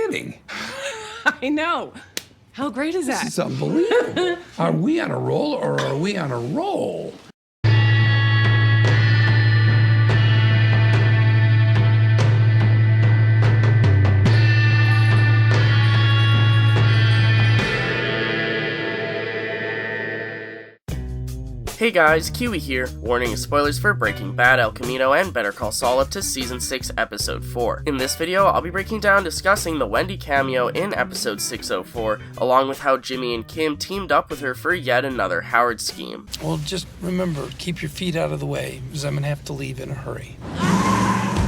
kidding. I know. How great is that? This is unbelievable. Are we on a roll or are we on a roll? Hey guys, Kiwi here. Warning of spoilers for Breaking Bad, El Camino, and Better Call Saul up to Season 6, Episode 4. In this video, I'll be breaking down discussing the Wendy cameo in Episode 604, along with how Jimmy and Kim teamed up with her for yet another Howard scheme. Well, just remember, keep your feet out of the way, because I'm going to have to leave in a hurry.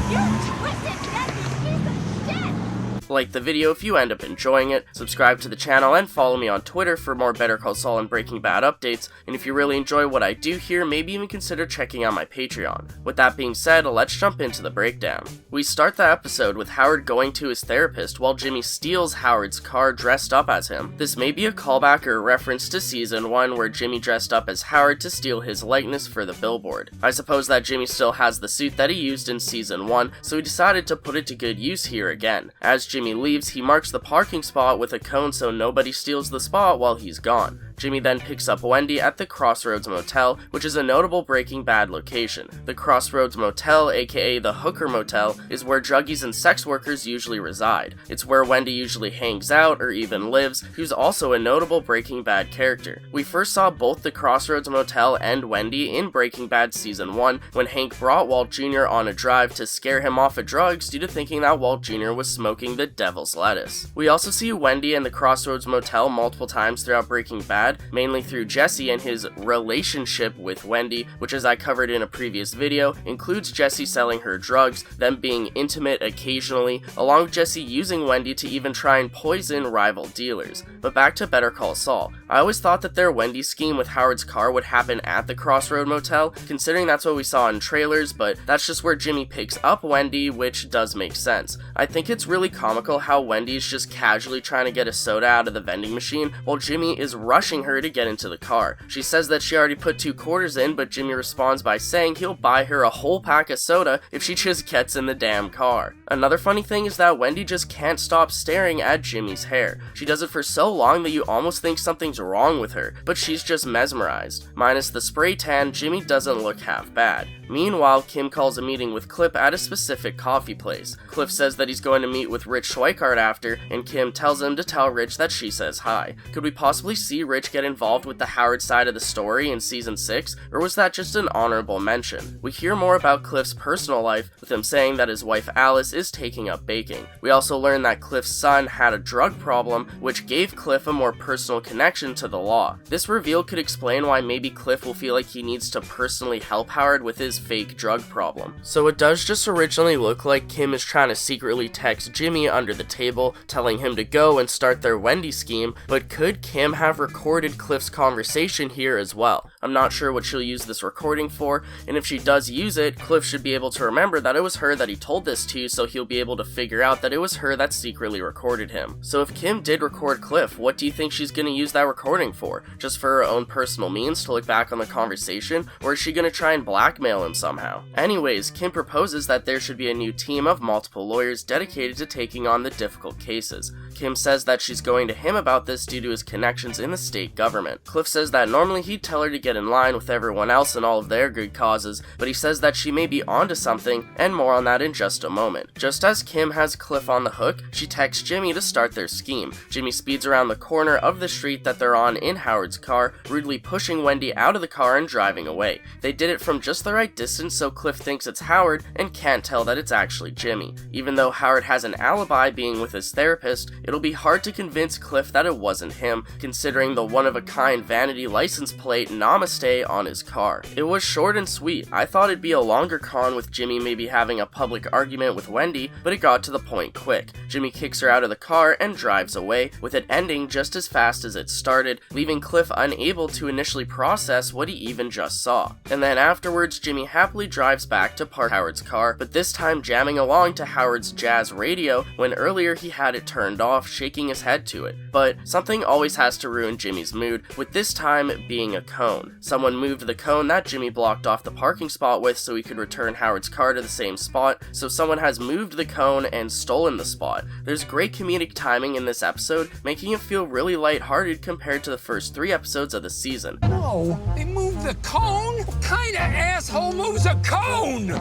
You twisted that piece of shit! Like the video if you end up enjoying it, subscribe to the channel, and follow me on Twitter for more Better Call Saul and Breaking Bad updates, and if you really enjoy what I do here, maybe even consider checking out my Patreon. With that being said, let's jump into the breakdown. We start the episode with Howard going to his therapist while Jimmy steals Howard's car dressed up as him. This may be a callback or a reference to Season 1 where Jimmy dressed up as Howard to steal his likeness for the billboard. I suppose that Jimmy still has the suit that he used in Season 1, so he decided to put it to good use here again. As Jimmy leaves, he marks the parking spot with a cone so nobody steals the spot while he's gone. Jimmy then picks up Wendy at the Crossroads Motel, which is a notable Breaking Bad location. The Crossroads Motel, aka the Hooker Motel, is where druggies and sex workers usually reside. It's where Wendy usually hangs out or even lives, who's also a notable Breaking Bad character. We first saw both the Crossroads Motel and Wendy in Breaking Bad Season 1 when Hank brought Walt Jr. on a drive to scare him off of drugs due to thinking that Walt Jr. was smoking the devil's lettuce. We also see Wendy and the Crossroads Motel multiple times throughout Breaking Bad, mainly through Jesse and his relationship with Wendy, which, as I covered in a previous video, includes Jesse selling her drugs, them being intimate occasionally, along with Jesse using Wendy to even try and poison rival dealers. But back to Better Call Saul. I always thought that their Wendy scheme with Howard's car would happen at the Crossroad Motel, considering that's what we saw in trailers, but that's just where Jimmy picks up Wendy, which does make sense. I think it's really comical how Wendy's just casually trying to get a soda out of the vending machine while Jimmy is rushing her to get into the car. She says that she already put 2 quarters in, but Jimmy responds by saying he'll buy her a whole pack of soda if she just gets in the damn car. Another funny thing is that Wendy just can't stop staring at Jimmy's hair. She does it for so long that you almost think something's wrong with her, but she's just mesmerized. Minus the spray tan, Jimmy doesn't look half bad. Meanwhile, Kim calls a meeting with Cliff at a specific coffee place. Cliff says that he's going to meet with Rich Schweikart after, and Kim tells him to tell Rich that she says hi. Could we possibly see Rich get involved with the Howard side of the story in Season 6, or was that just an honorable mention? We hear more about Cliff's personal life, with him saying that his wife Alice is taking up baking. We also learn that Cliff's son had a drug problem, which gave Cliff a more personal connection to the law. This reveal could explain why maybe Cliff will feel like he needs to personally help Howard with his fake drug problem. So it does just originally look like Kim is trying to secretly text Jimmy under the table, telling him to go and start their Wendy scheme, but could Kim have recorded Cliff's conversation here as well? I'm not sure what she'll use this recording for, and if she does use it, Cliff should be able to remember that it was her that he told this to, so he'll be able to figure out that it was her that secretly recorded him. So if Kim did record Cliff, what do you think she's gonna use that recording for? Just for her own personal means to look back on the conversation, or is she gonna try and blackmail him somehow? Anyways, Kim proposes that there should be a new team of multiple lawyers dedicated to taking on the difficult cases. Kim says that she's going to him about this due to his connections in the state government. Cliff says that normally he'd tell her to get in line with everyone else and all of their good causes, but he says that she may be onto something, and more on that in just a moment. Just as Kim has Cliff on the hook, she texts Jimmy to start their scheme. Jimmy speeds around the corner of the street that they're on in Howard's car, rudely pushing Wendy out of the car and driving away. They did it from just the right distance so Cliff thinks it's Howard and can't tell that it's actually Jimmy. Even though Howard has an alibi being with his therapist, it'll be hard to convince Cliff that it wasn't him, considering the one-of-a-kind vanity license plate Namaste on his car. It was short and sweet. I thought it'd be a longer con with Jimmy maybe having a public argument with Wendy, but it got to the point quick. Jimmy kicks her out of the car and drives away, with it ending just as fast as it started, leaving Cliff unable to initially process what he even just saw. And then afterwards, Jimmy happily drives back to park Howard's car, but this time jamming along to Howard's jazz radio when earlier he had it turned off, shaking his head to it. But something always has to ruin Jimmy's mood, with this time being a cone. Someone moved the cone that Jimmy blocked off the parking spot with so he could return Howard's car to the same spot, so someone has moved the cone and stolen the spot. There's great comedic timing in this episode, making it feel really lighthearted compared to the first 3 episodes of the season. No, they moved the cone? What kind of asshole moves a cone?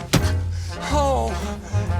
Oh,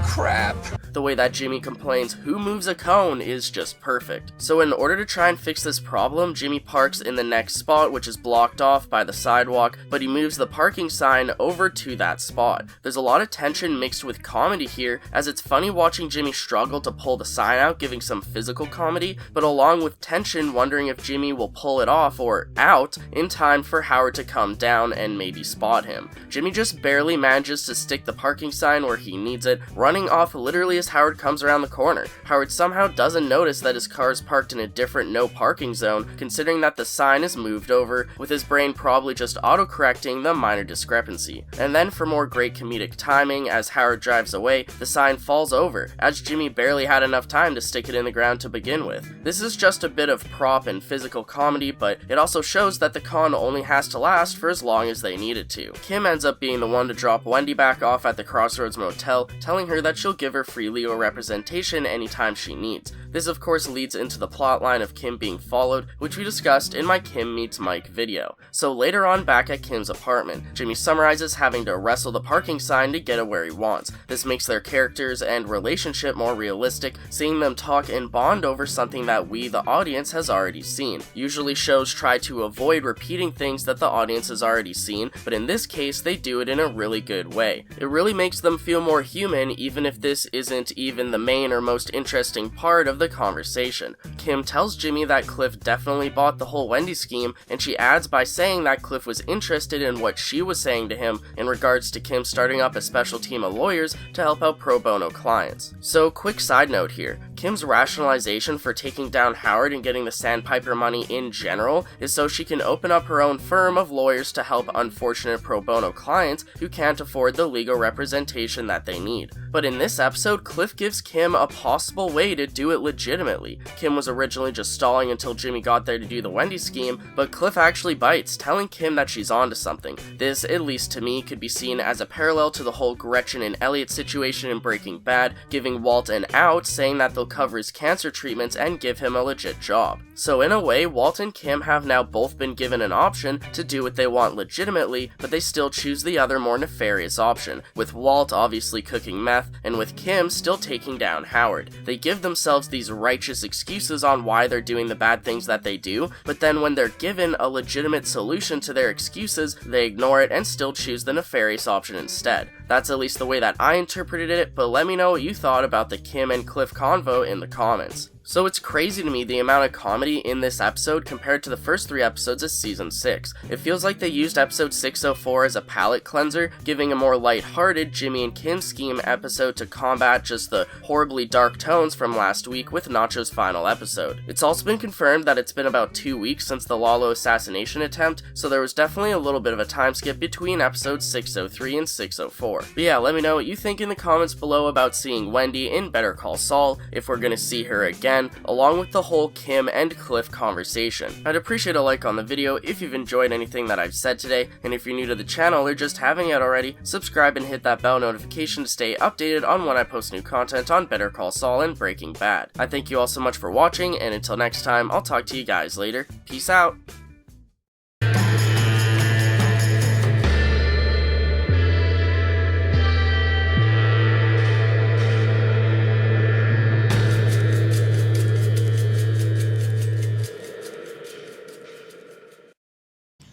crap. The way that Jimmy complains who moves a cone is just perfect. So in order to try and fix this problem, Jimmy parks in the next spot, which is blocked off by the sidewalk, but he moves the parking sign over to that spot. There's a lot of tension mixed with comedy here, as it's funny watching Jimmy struggle to pull the sign out, giving some physical comedy, but along with tension, wondering if Jimmy will pull it off or out in time for Howard to come down and maybe spot him. Jimmy just barely manages to stick the parking sign where he needs it, running off literally as Howard comes around the corner. Howard somehow doesn't notice that his car is parked in a different no parking zone, considering that the sign is moved over, with his brain probably just autocorrecting the minor discrepancy. And then for more great comedic timing, as Howard drives away, the sign falls over, as Jimmy barely had enough time to stick it in the ground to begin with. This is just a bit of prop and physical comedy, but it also shows that the con only has to last for as long as they need it to. Kim ends up being the one to drop Wendy back off at the Crossroads Motel, telling her that she'll give her free legal representation anytime she needs. This of course leads into the plotline of Kim being followed, which we discussed in my Kim Meets Mike video. So later on back at Kim's apartment, Jimmy summarizes having to wrestle the parking sign to get it where he wants. This makes their characters and relationship more realistic, seeing them talk and bond over something that we, the audience, has already seen. Usually shows try to avoid repeating things that the audience has already seen, but in this case they do it in a really good way. It really makes them feel more human, even if this isn't even the main or most interesting part of the conversation. Kim tells Jimmy that Cliff definitely bought the whole Wendy scheme, and she adds by saying that Cliff was interested in what she was saying to him in regards to Kim starting up a special team of lawyers to help out pro bono clients. So quick side note here, Kim's rationalization for taking down Howard and getting the Sandpiper money in general is so she can open up her own firm of lawyers to help unfortunate pro bono clients who can't afford the legal representation that they need. But in this episode, Cliff gives Kim a possible way to do it legitimately. Kim was originally just stalling until Jimmy got there to do the Wendy scheme, but Cliff actually bites, telling Kim that she's onto something. This, at least to me, could be seen as a parallel to the whole Gretchen and Elliot situation in Breaking Bad, giving Walt an out, saying that they'll cover his cancer treatments and give him a legit job. So in a way, Walt and Kim have now both been given an option to do what they want legitimately, but they still choose the other more nefarious option, with Walt obviously cooking meth, and with Kim still taking down Howard. They give themselves these righteous excuses on why they're doing the bad things that they do, but then when they're given a legitimate solution to their excuses, they ignore it and still choose the nefarious option instead. That's at least the way that I interpreted it, but let me know what you thought about the Kim and Cliff convo in the comments. So it's crazy to me the amount of comedy in this episode compared to the first 3 episodes of season 6. It feels like they used episode 604 as a palate cleanser, giving a more lighthearted Jimmy and Kim scheme episode to combat just the horribly dark tones from last week with Nacho's final episode. It's also been confirmed that it's been about 2 weeks since the Lalo assassination attempt, so there was definitely a little bit of a time skip between episodes 603 and 604. But yeah, let me know what you think in the comments below about seeing Wendy in Better Call Saul, if we're gonna see her again, along with the whole Kim and Cliff conversation. I'd appreciate a like on the video if you've enjoyed anything that I've said today, and if you're new to the channel or just haven't yet already, subscribe and hit that bell notification to stay updated on when I post new content on Better Call Saul and Breaking Bad. I thank you all so much for watching, and until next time, I'll talk to you guys later. Peace out!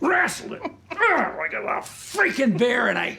Wrestled it like a freaking bear, and I